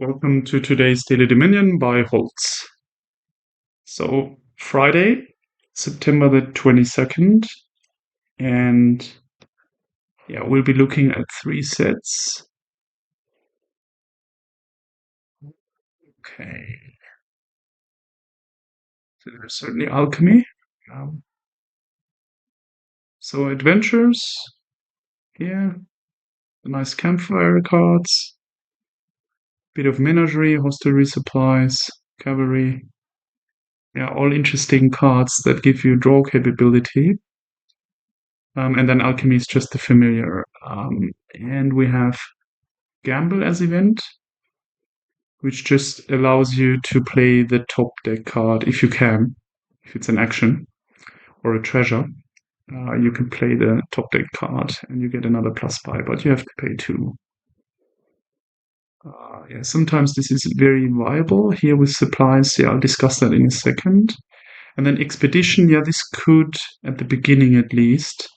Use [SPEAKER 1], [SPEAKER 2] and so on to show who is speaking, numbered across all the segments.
[SPEAKER 1] Welcome to today's Daily Dominion by Holtz. So, Friday, September the 22nd, and we'll be looking at three sets. Okay. So there's certainly Alchemy. Um, so, Adventures, here, the nice campfire cards, bit of menagerie, hostelry supplies, cavalry. All interesting cards that give you draw capability. And then Alchemy is just the familiar. And we have Gamble as event, which just allows you to play the top deck card if you can, if it's an action or a treasure. You can play the top deck card and you get another +5, but you have to pay 2. Sometimes this is very viable here with supplies. I'll discuss that in a second. And then Expedition, this could, at the beginning at least,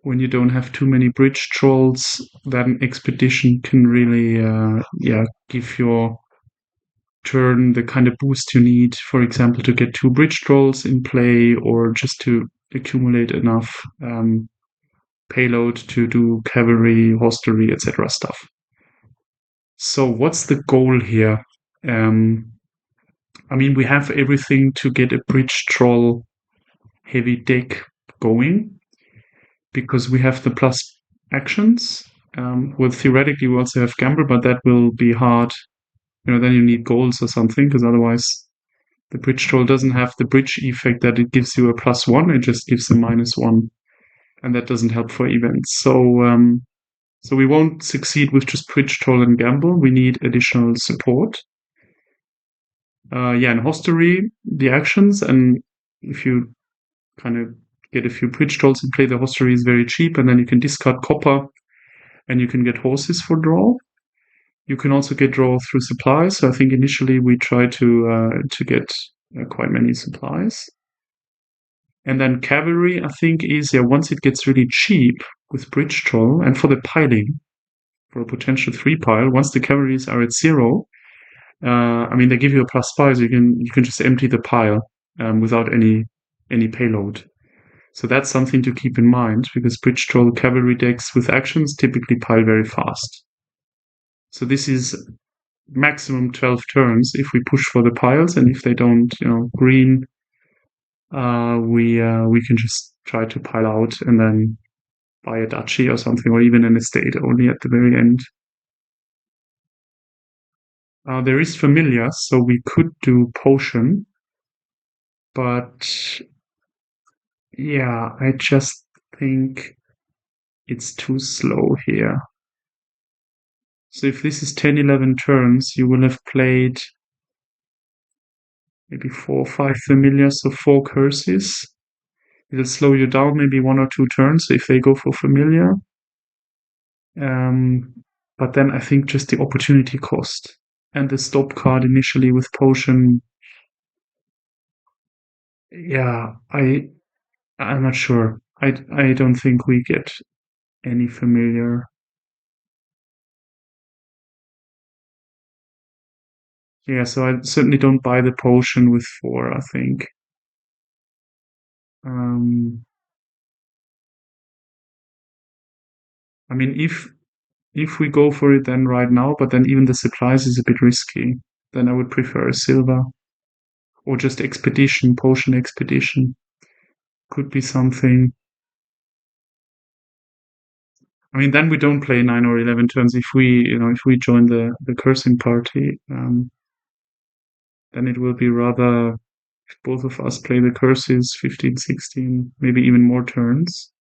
[SPEAKER 1] when you don't have too many bridge trolls, then Expedition can really give your turn the kind of boost you need, for example, to get 2 bridge trolls in play, or just to accumulate enough payload to do cavalry, hostelry, etc. stuff. So what's the goal here? We have everything to get a bridge troll heavy deck going, because we have the plus actions. Theoretically, we also have gamble, but that will be hard. Then you need goals or something, because otherwise the bridge troll doesn't have the bridge effect that it gives you a +1. It just gives a -1, and that doesn't help for events. So we won't succeed with just bridge troll and gamble. We need additional support. And hostelry, the actions, and if you kind of get a few bridge trolls and play, the hostelry is very cheap, and then you can discard copper, and you can get horses for draw. You can also get draw through supplies. So I think initially we try to get quite many supplies. And then cavalry, I think, is once it gets really cheap with bridge troll, and for the piling, for a potential 3 pile, once the cavalries are at 0, they give you a +5, so you can just empty the pile without any payload. So that's something to keep in mind, because bridge troll cavalry decks with actions typically pile very fast. So this is maximum 12 turns if we push for the piles, and if they don't, green, we can just try to pile out and then buy a duchy or something, or even an estate only at the very end. There is familiar, so we could do potion, but I just think it's too slow here. So if this is 10, 11 turns, you will have played maybe 4 or 5 familiars, so 4 curses. It'll slow you down maybe 1 or 2 turns if they go for familiar. But then I think just the opportunity cost and the stop card initially with potion. I'm not sure. I don't think we get any familiar. So I certainly don't buy the potion with 4, I think. If we go for it then right now, but then even the supplies is a bit risky, then I would prefer a silver. Or just expedition, potion expedition. Could be something. Then we don't play 9 or 11 turns. If we join the cursing party, then it will be rather, if both of us play the curses, 15, 16, maybe even more turns.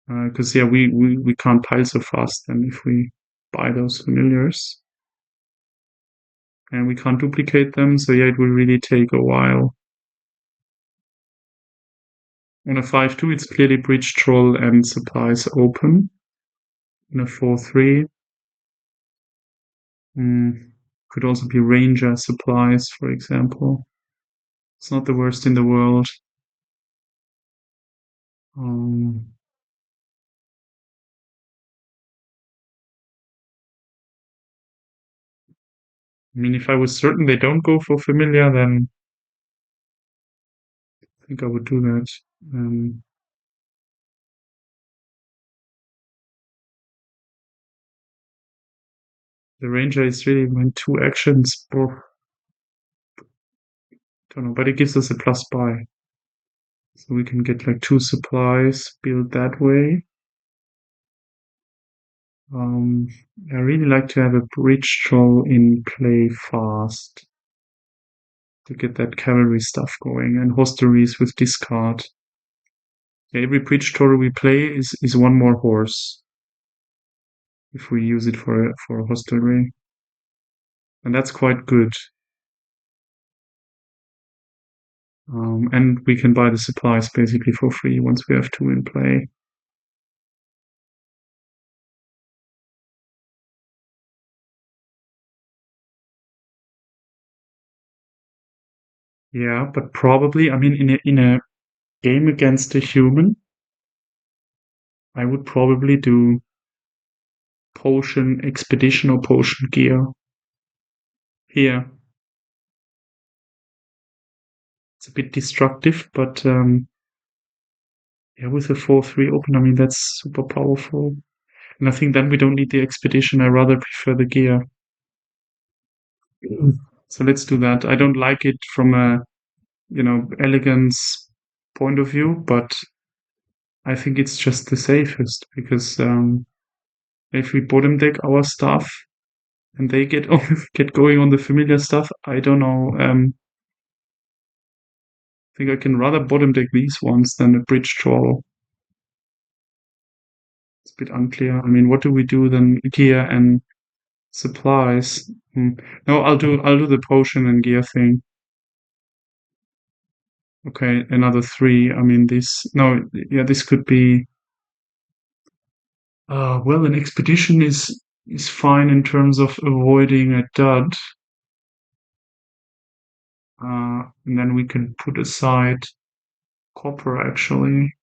[SPEAKER 1] Because we can't pile so fast then if we buy those familiars. And we can't duplicate them, so it will really take a while. On a 5-2, it's clearly bridge troll and supplies open. On a 4-3, could also be ranger supplies, for example. It's not the worst in the world. I mean, if I was certain they don't go for familiar, then I think I would do that. The ranger is really my two actions. Oh, don't know, but it gives us a plus buy. So we can get like 2 supplies, build that way. I really like to have a bridge troll in play fast to get that cavalry stuff going, and hostelries with discard. Every bridge troll we play is one more horse if we use it for a hostelry, and that's quite good. And we can buy the supplies basically for free once we have 2 in play. Yeah, but probably, I mean, in a game against a human, I would probably do potion expedition or potion gear here. It's a bit destructive, but yeah, with a 4/3 open, I mean, that's super powerful. And I think then we don't need the expedition. I rather prefer the gear. So let's do that. I don't like it from a, elegance point of view, but I think it's just the safest because if we bottom deck our stuff and they get get going on the familiar stuff, I don't know. I think I can rather bottom deck these ones than a bridge troll. It's a bit unclear. I mean, what do we do then? Gear and supplies. No, I'll do the potion and gear thing. Okay, another 3. I mean, this could be. Well, an expedition is fine in terms of avoiding a dud. And then we can put aside copper. Actually,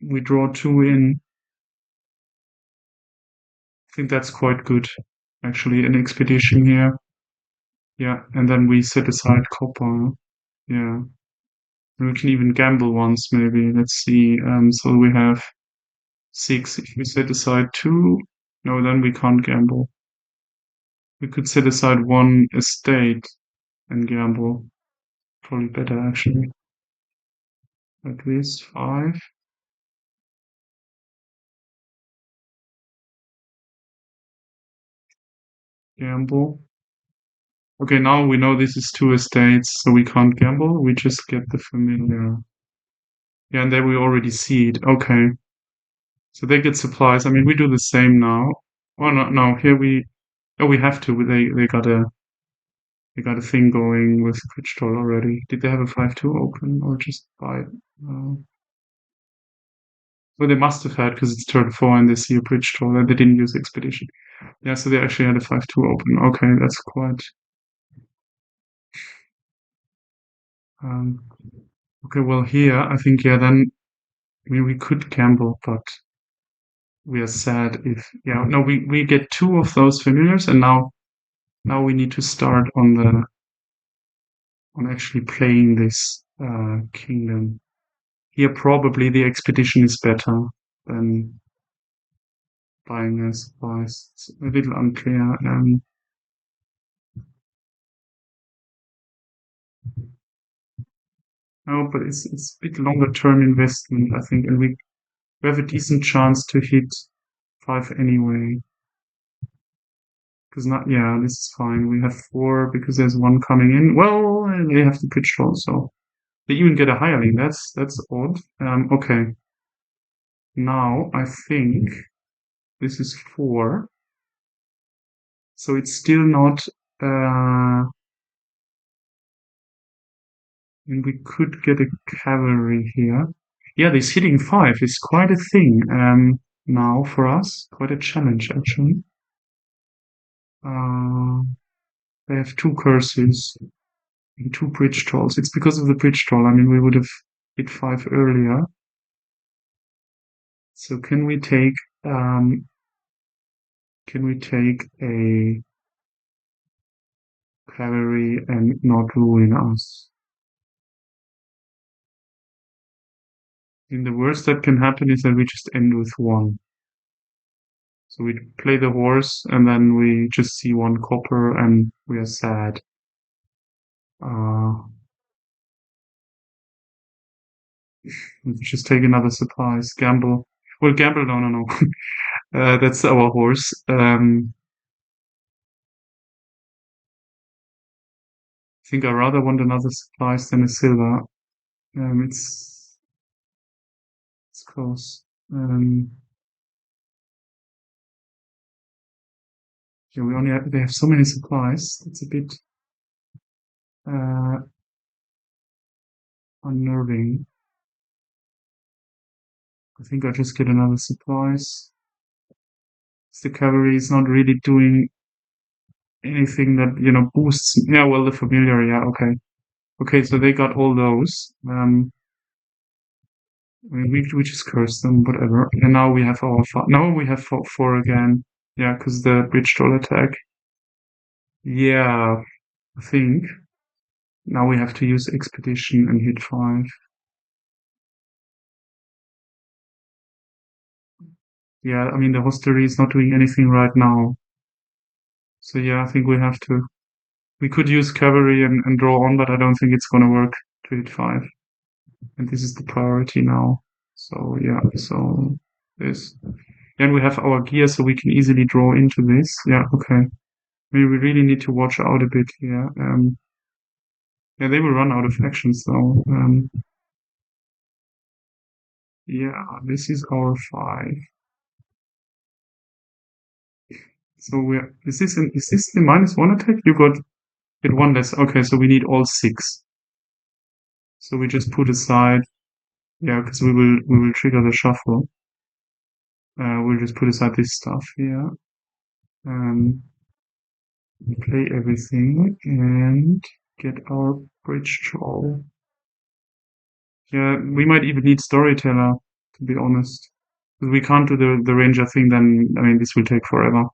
[SPEAKER 1] we draw 2 in. I think that's quite good. Actually, an expedition here. Yeah, and then we set aside copper. Yeah. And we can even gamble once, maybe. Let's see. So we have 6. If we set aside 2, no, then we can't gamble. We could set aside 1 estate and gamble. Probably better, actually. Like this, 5. Gamble. Okay, now we know this is 2 estates, so we can't gamble. We just get the familiar. Yeah, and there we already see it. Okay. So they get supplies. I mean, we do the same now. Oh, no, here we. Oh, we have to. They got a thing going with Crystal already. Did they have a 5/2 open or just buy it? Well, they must have had because it's turn 4 and they see a bridge troll and they didn't use expedition. Yeah, so they actually had a 5/2 open. Okay, that's quite. Um, okay, well here I think then I mean we could gamble, but we are sad if no we get 2 of those familiars and now we need to start on actually playing this kingdom. Here probably the expedition is better than buying a supplies. It's a little unclear. No, but it's a bit longer term investment, I think, and we have a decent chance to hit 5 anyway. Because this is fine. We have 4 because there's 1 coming in. Well, they have the pitch roll, so they even get a hireling. That's odd. Okay. Now I think this is 4. So it's still not. And we could get a cavalry here. Yeah, this hitting 5 is quite a thing now for us. Quite a challenge, actually. They have 2 curses and 2 bridge trolls. It's because of the bridge troll. I mean, we would have hit 5 earlier. So can we take Can we take a cavalry and not ruin us? In the worst that can happen is that we just end with 1. So we play the horse and then we just see 1 copper and we are sad. We just take another supplies. Gamble. Well, gamble, no. That's our horse. I think I rather want another supplies than a silver. It's close. Yeah, they have so many supplies. It's a bit unnerving. I think I'll just get another supplies. The cavalry is not really doing anything that, boosts. Yeah, well, the familiar, yeah, okay. Okay, so they got all those. I mean, we just cursed them, whatever. And now we have our now we have four again. Yeah, because the bridge troll attack. Yeah, I think. Now we have to use expedition and hit 5. Yeah, I mean, the hostelry is not doing anything right now. So yeah, I think we have to. We could use cavalry and draw on, but I don't think it's gonna work to hit 5. And this is the priority now. So yeah, so this. And we have our gear, so we can easily draw into this. Yeah, okay. I mean, we really need to watch out a bit here. Yeah, they will run out of actions though. Yeah, this is our 5. So is this the -1 attack? You got it 1 less. Okay, so we need all 6. So we just put aside. Yeah, because we will trigger the shuffle. We'll just put aside this stuff here. Play everything and get our bridge troll. Yeah, we might even need storyteller, to be honest. If we can't do the ranger thing, then I mean this will take forever.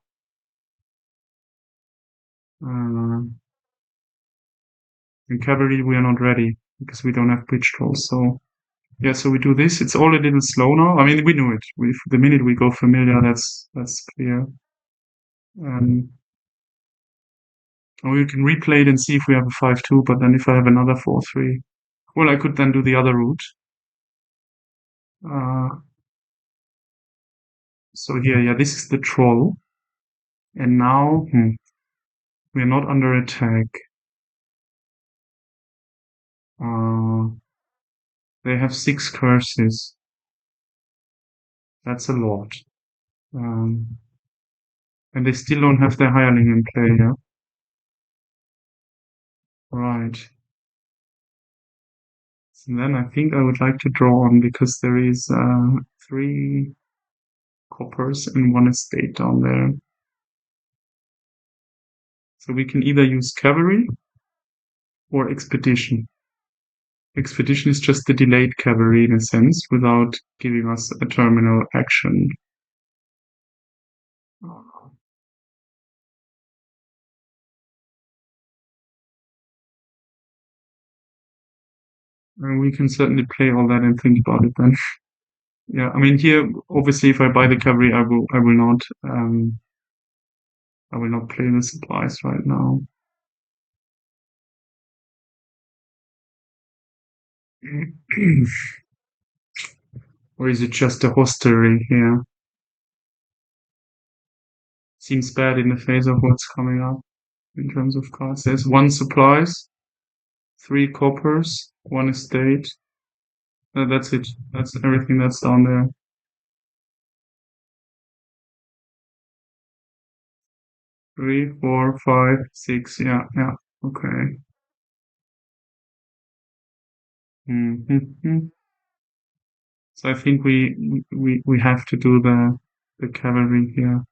[SPEAKER 1] In cavalry we are not ready because we don't have bridge trolls. So yeah, so we do this. It's all a little slow now. I mean we knew it. The minute we go familiar, that's clear. We can replay it and see if we have a 5-2, but then if I have another 4-3, well, I could then do the other route. So here, yeah, this is the troll. And now, we're not under attack. They have 6 curses. That's a lot. And they still don't have their hireling in play, yeah? Right. So then I think I would like to draw on because there is 3 coppers and 1 estate down there. So we can either use cavalry or expedition. Expedition is just the delayed cavalry in a sense, without giving us a terminal action. And we can certainly play all that and think about it then. Yeah, I mean here, obviously, if I buy the cavalry, I will not play the supplies right now. Or is it just a hostelry here? Seems bad in the face of what's coming up in terms of cards. There's 1 supplies, 3 coppers, 1 estate. That's it. That's everything that's down there. 3, 4, 5, 6. Yeah. Okay. Mm-hmm. So I think we have to do the cavalry here.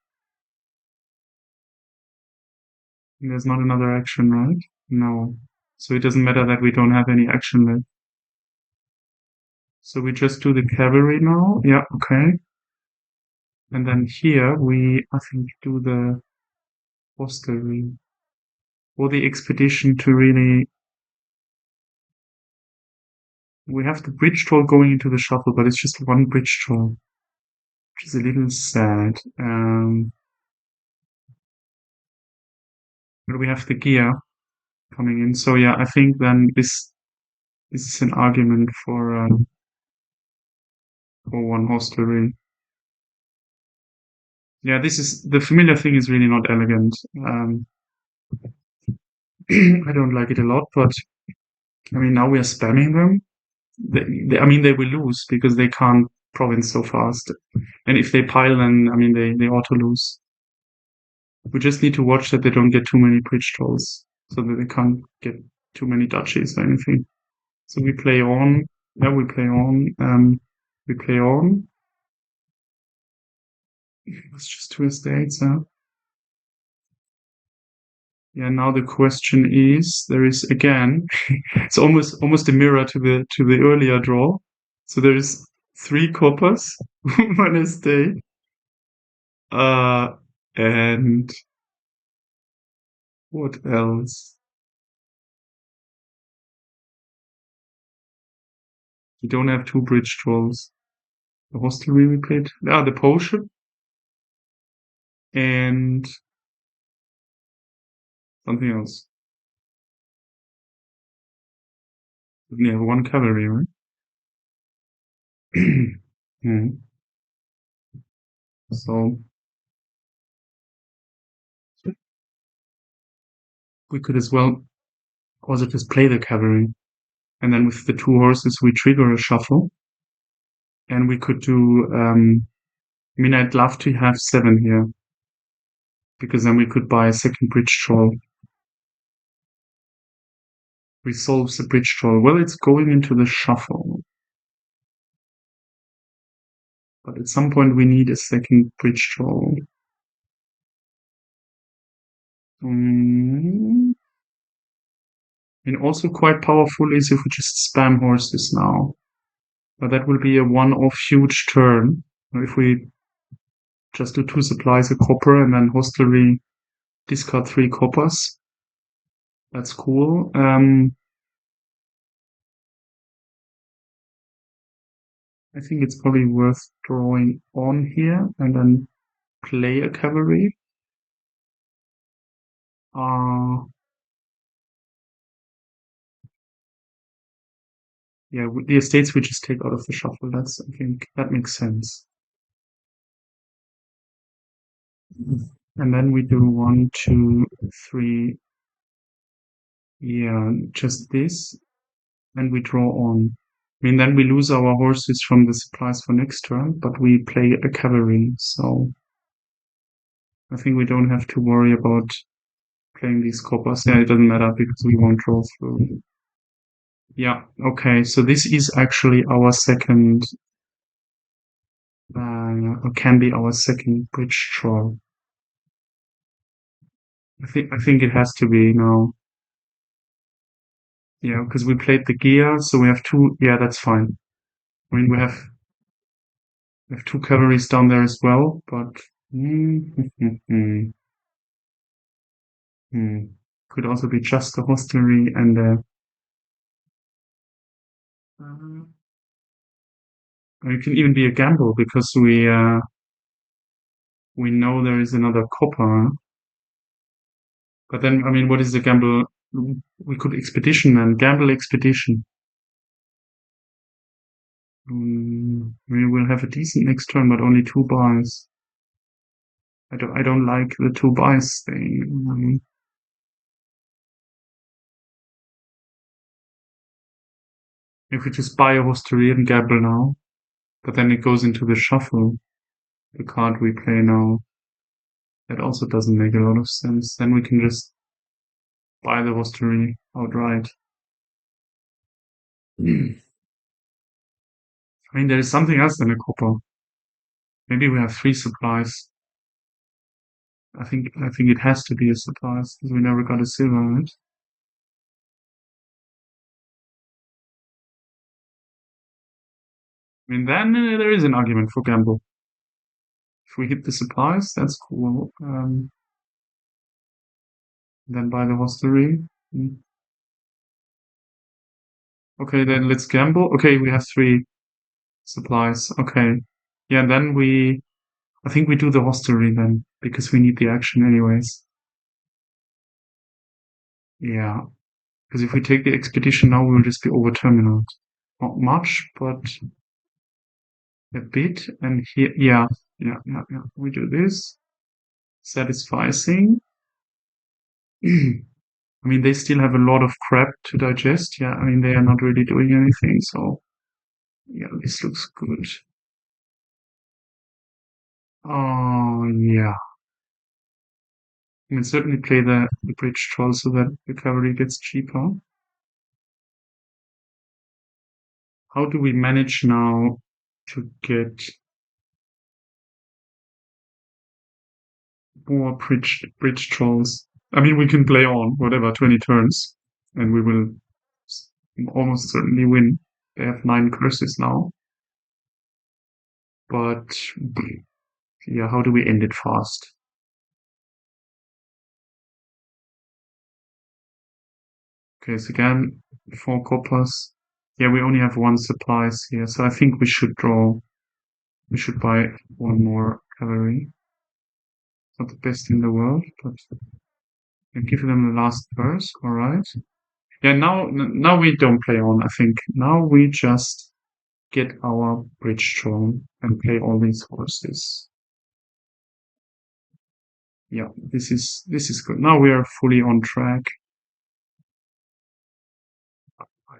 [SPEAKER 1] There's not another action, right? No. So it doesn't matter that we don't have any action left. So we just do the cavalry now. Yeah, okay. And then here we, I think, do the hostelry or the expedition to really. We have the bridge troll going into the shuffle, but it's just one bridge troll, which is a little sad. But we have the gear coming in, so yeah, I think then this is an argument for one hostelry. Yeah, this is the familiar thing is really not elegant. I don't like it a lot, but I mean now we are spamming them. I mean they will lose because they can't province so fast, and if they pile, then I mean they auto lose. We just need to watch that they don't get too many bridge trolls, so that they can't get too many duchies or anything. So we play on. Yeah, we play on. We play on. It's just two estates, huh? Yeah, now the question is, there is again, it's almost a mirror to the earlier draw. So there is three coppers, one estate, uh, and what else? You don't have two bridge trolls. The hostelry we played. Ah, the potion and something else. We have one cavalry, right? Hmm. So we could as well also just play the cavalry. And then with the two horses, we trigger a shuffle. And we could do, I mean, I'd love to have 7 here. Because then we could buy a second bridge troll. Resolves the bridge troll. Well, it's going into the shuffle. But at some point we need a second bridge troll. And also quite powerful is if we just spam horses now. But that will be a one-off huge turn. If we just do 2 supplies, a copper, and then hostelry, discard 3 coppers. That's cool. I think it's probably worth drawing on here and then play a cavalry. Yeah, the estates we just take out of the shuffle. I think that makes sense. And then we do 1, 2, 3. Yeah, just this. And we draw on. I mean, then we lose our horses from the supplies for next turn, but we play a cavalry. So I think we don't have to worry about playing these coppers. Yeah, it doesn't matter because we won't draw through. Yeah, okay. So this is actually our second, or can be our second bridge troll. I think it has to be now. Yeah, because we played the gear, so we have 2. Yeah, that's fine. I mean, we have 2 cavalries down there as well, but could also be just a hostelry and it can even be a gamble because we know there is another copper. But then, I mean, what is the gamble? We could expedition and gamble expedition. We will have a decent next turn, but only 2 buys. I don't like the 2 buys thing. If we just buy a hostelry and gamble now, but then it goes into the shuffle, the card we play now, that also doesn't make a lot of sense. Then we can just buy the hostelry outright. I mean, there is something else than a copper. Maybe we have 3 supplies. I think it has to be a supplies because we never got a silver on it. I mean, then there is an argument for gamble. If we hit the supplies, that's cool. Then buy the hostelry. Okay, then let's gamble. Okay, we have 3 supplies. Okay. Yeah, then I think we do the hostelry then, because we need the action anyways. Yeah. Because if we take the expedition now, we will just be over-terminaled. Not much, but a bit. And here, yeah. We do this. Satisficing. I mean, they still have a lot of crap to digest. Yeah, I mean, they are not really doing anything. So, yeah, this looks good. Oh, yeah. I mean, certainly play the bridge troll so that the cavalry gets cheaper. How do we manage now to get more bridge trolls? I mean, we can play on whatever 20 turns, and we will almost certainly win. They have 9 curses now, but yeah, how do we end it fast? Okay, so again, 4 coppers. Yeah, we only have 1 supplies here, so I think we should draw. We should buy 1 more cavalry. Not the best in the world, but and give them the last verse. All right. Yeah. Now we don't play on. I think now we just get our bridge drawn and play all these horses. Yeah, this is good. Now we are fully on track.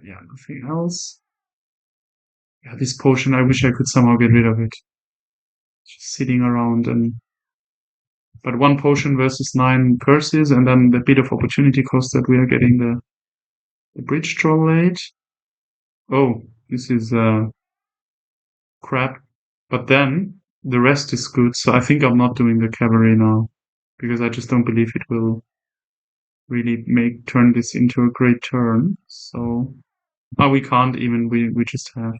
[SPEAKER 1] Yeah, nothing else. Yeah, this potion. I wish I could somehow get rid of it. Just sitting around and. But 1 potion versus 9 curses, and then the bit of opportunity cost that we are getting the bridge draw late. Oh, this is crap. But then the rest is good, so I think I'm not doing the cavalry now because I just don't believe it will really turn this into a great turn. So we can't even. We just have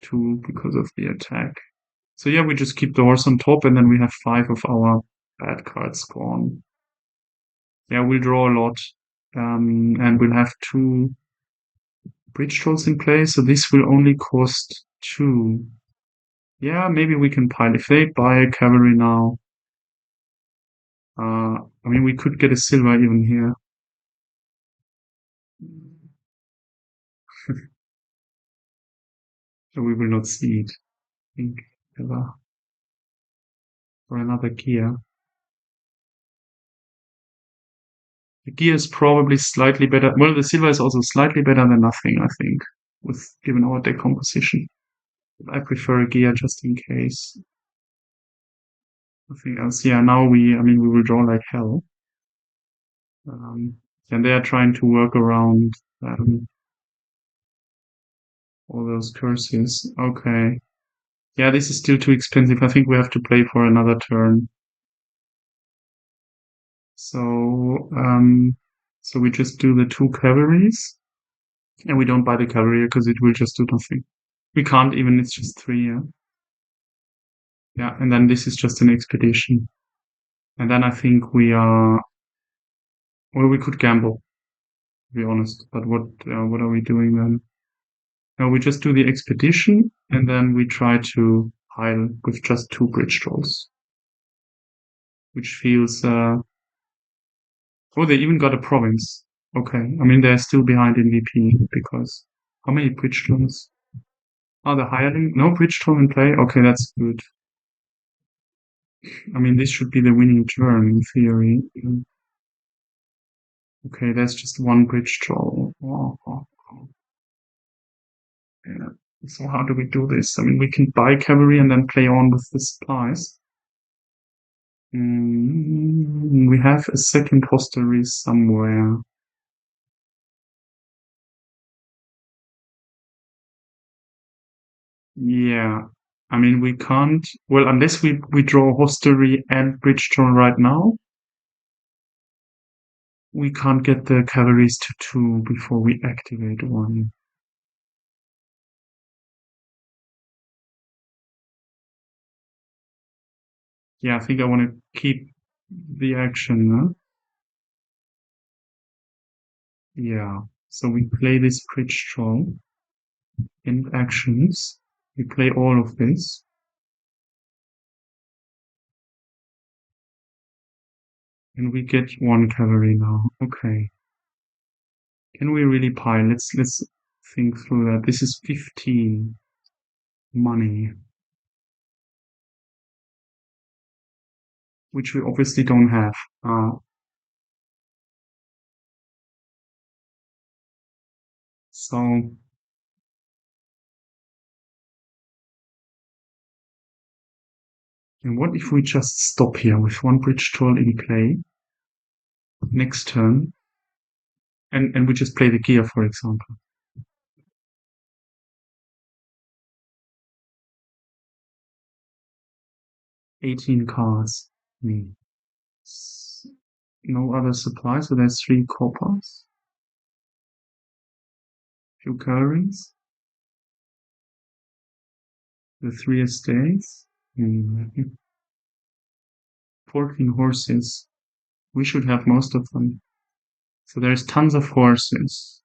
[SPEAKER 1] 2 because of the attack. So yeah, we just keep the horse on top, and then we have 5 of our bad cards gone. Yeah, we'll draw a lot, and we'll have 2 bridge trolls in play. So this will only cost 2. Yeah, maybe we can pile if they buy a cavalry now. I mean, we could get a silver even here. So we will not see it, I think, ever. Or another gear. The gear is probably slightly better. Well, the silver is also slightly better than nothing, I think, given our deck composition. But I prefer a gear just in case. Nothing else. Yeah, now I mean, we will draw like hell. And they are trying to work around all those curses. Okay. Yeah, this is still too expensive. I think we have to play for another turn. So, so we just do the 2 cavalries, and we don't buy the cavalry because it will just do nothing. We can't even. It's just 3. Yeah. Yeah, and then this is just an expedition, and then I think we are. Well, we could gamble, to be honest. But what are we doing then? No, we just do the expedition, and then we try to pile with just 2 bridge trolls, which feels. Oh, they even got a province. Okay, I mean they're still behind in VP because how many bridge trolls? Oh, the hireling? No bridge troll in play. Okay, that's good. I mean, this should be the winning turn in theory. Okay, there's just 1 bridge troll. Oh. Yeah. So how do we do this? I mean, we can buy cavalry and then play on with the supplies. We have a second hostelry somewhere. Yeah. I mean, we can't. Well, unless we draw hostelry and bridge troll right now, we can't get the cavalries to 2 before we activate 1. Yeah, I think I want to keep the action, huh? Yeah. So we play this bridge troll in actions. We play all of this. And we get one cavalry now. Okay. Can we really pile? Let's think through that. This is 15 money, which we obviously don't have. So, and what if we just stop here with one bridge troll in play next turn, and we just play the gear, for example? 18 cards. No other supply, so there's 3 coppers, few calories, the 3 estates, 14 horses. We should have most of them. So there's tons of horses.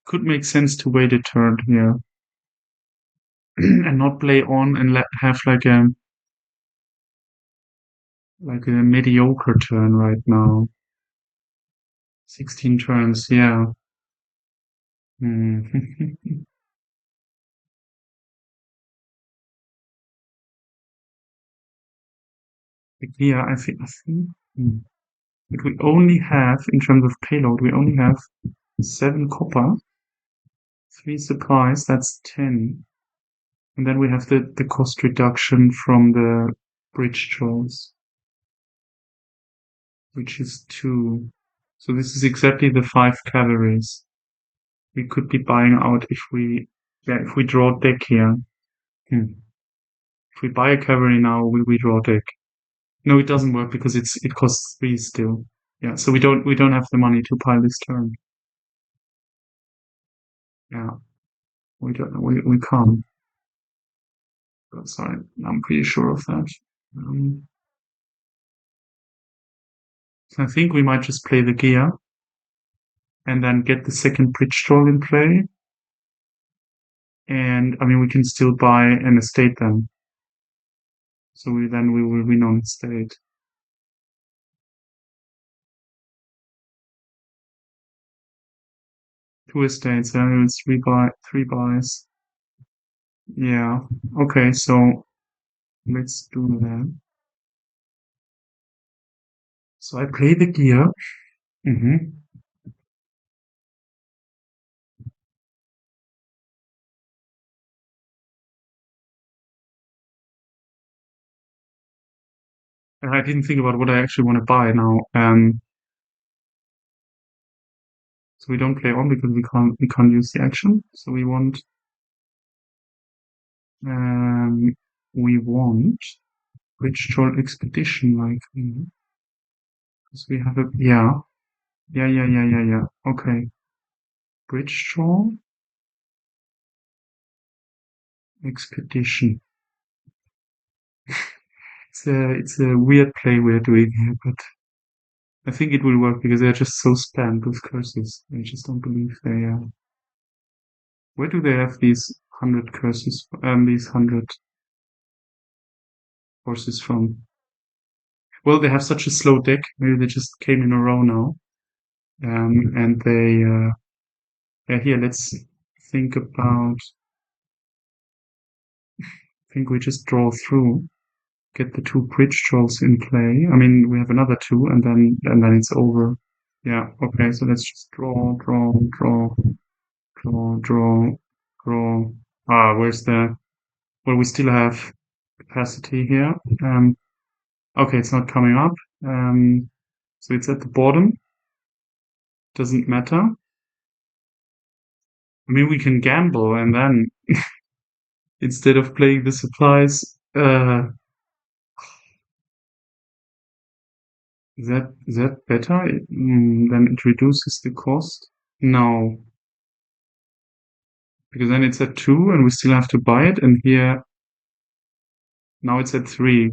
[SPEAKER 1] Could make sense to wait a turn here and not play on and have like a mediocre turn right now. 16 turns, yeah. Yeah, I think but we only have, in terms of payload, we only have 7 copper, 3 supplies, that's 10. And then we have the cost reduction from the bridge trolls, which is 2. So this is exactly the 5 cavalries we could be buying out if we draw deck here. If we buy a cavalry now, we draw deck. No, it doesn't work because it costs 3 still. Yeah, so we don't have the money to pile this turn. Yeah, we can't. But sorry, I'm pretty sure of that. So I think we might just play the gear and then get the second bridge troll in play. And I mean, we can still buy an estate then. So we will win on estate. Two estates, it's three buys. Yeah. Okay, so let's do that. So I play the gear. And I didn't think about what I actually want to buy now. So we don't play on because we can't use the action. So um we want Bridge Troll Expedition, like because we have a yeah. Okay. Bridge Troll Expedition. It's a weird play we're doing here, but I think it will work because they're just so spammed with curses. I just don't believe they are. Where do they have these 100 curses? These 100 horses from? Well, they have such a slow deck. Maybe they just came in a row now. And yeah, here, let's think about, I think we just draw through, get the 2 bridge trolls in play. I mean, we have another 2 and then it's over. Yeah, okay, so let's just draw. Where's well, we still have capacity here. Okay, it's not coming up. So it's at the bottom. Doesn't matter. I mean, we can gamble and then instead of playing the supplies, is that better? Then it reduces the cost. No, because then it's at 2 and we still have to buy it, and here now it's at 3.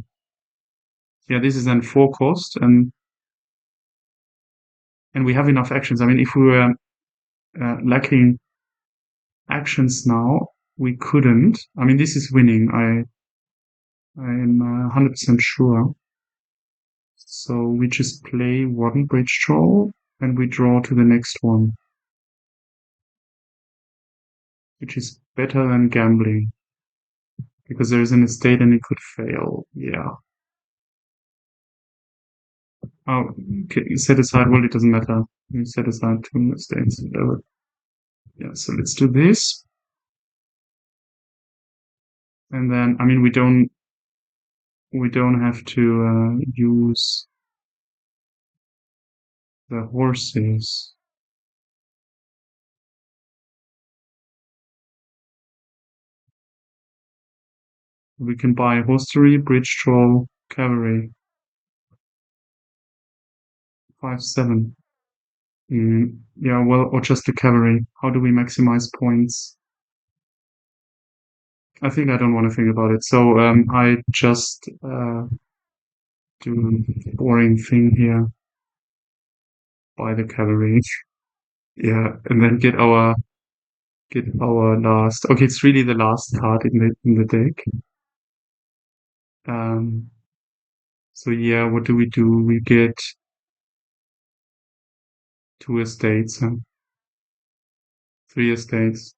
[SPEAKER 1] Yeah, this is then 4 cost, and we have enough actions. I mean, if we were lacking actions now, we couldn't. I mean, this is winning. I'm 100% sure. So we just play one bridge draw and we draw to the next one, which is better than gambling because there is an estate and it could fail. Yeah. Oh, okay, set aside. Well, it doesn't matter. You set aside 2 estates. Whatever. Yeah. So let's do this. And then, I mean, we don't have to use the horses. We can buy hostelry, bridge troll, cavalry. 5-7. Yeah, well, or just the cavalry. How do we maximize points? I think I don't want to think about it. So I just do boring thing here. Buy the cavalry. Yeah, and then get our last. Okay, it's really the last card in the deck. So yeah, what do? We get 2 estates, 3 estates,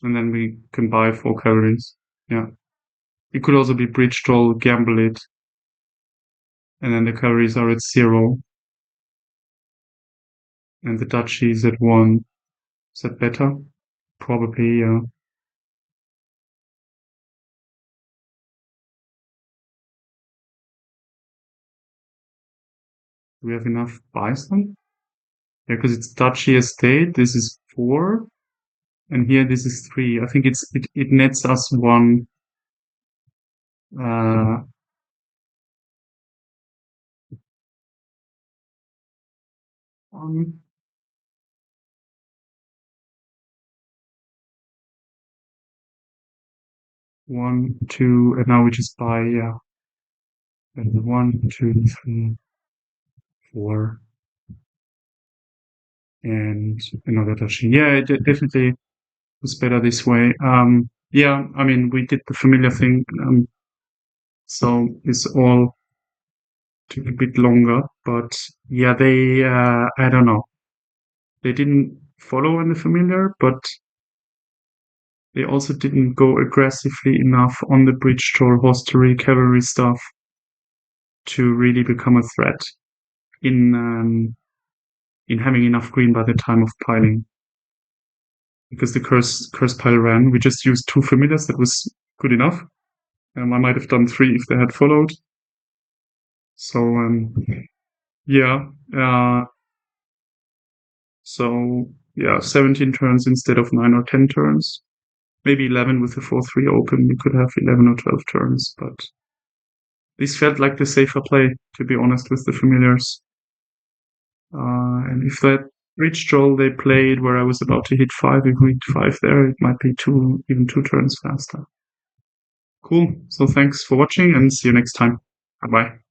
[SPEAKER 1] and then we can buy 4 cavalries. Yeah, it could also be bridge troll, gamble it, and then the cavalries are at 0, and the duchy is at 1. Is that better? Probably, yeah. Do we have enough buys then? Yeah, because it's duchy estate. This is 4, and here this is 3. I think it nets us 1. Uh, 1, 1, 2, and now we just buy, yeah. And 1, 2, 3, 4, and another duchy. Yeah, it definitely was better this way. Yeah, I mean, we did the familiar thing. So it's all took a bit longer, but yeah, they, I don't know. They didn't follow in the familiar, but they also didn't go aggressively enough on the bridge troll, hostelry, cavalry stuff to really become a threat in having enough green by the time of piling. Because the curse pile ran, we just used 2 familiars. That was good enough. I might have done 3 if they had followed. So yeah. So yeah, 17 turns instead of 9 or 10 turns. Maybe 11 with the 4-3 open. We could have 11 or 12 turns, but this felt like the safer play, to be honest, with the familiars. And if that bridge troll they played where I was about to hit 5, if we hit 5 there, it might be even 2 turns faster. Cool. So thanks for watching and see you next time. Bye-bye.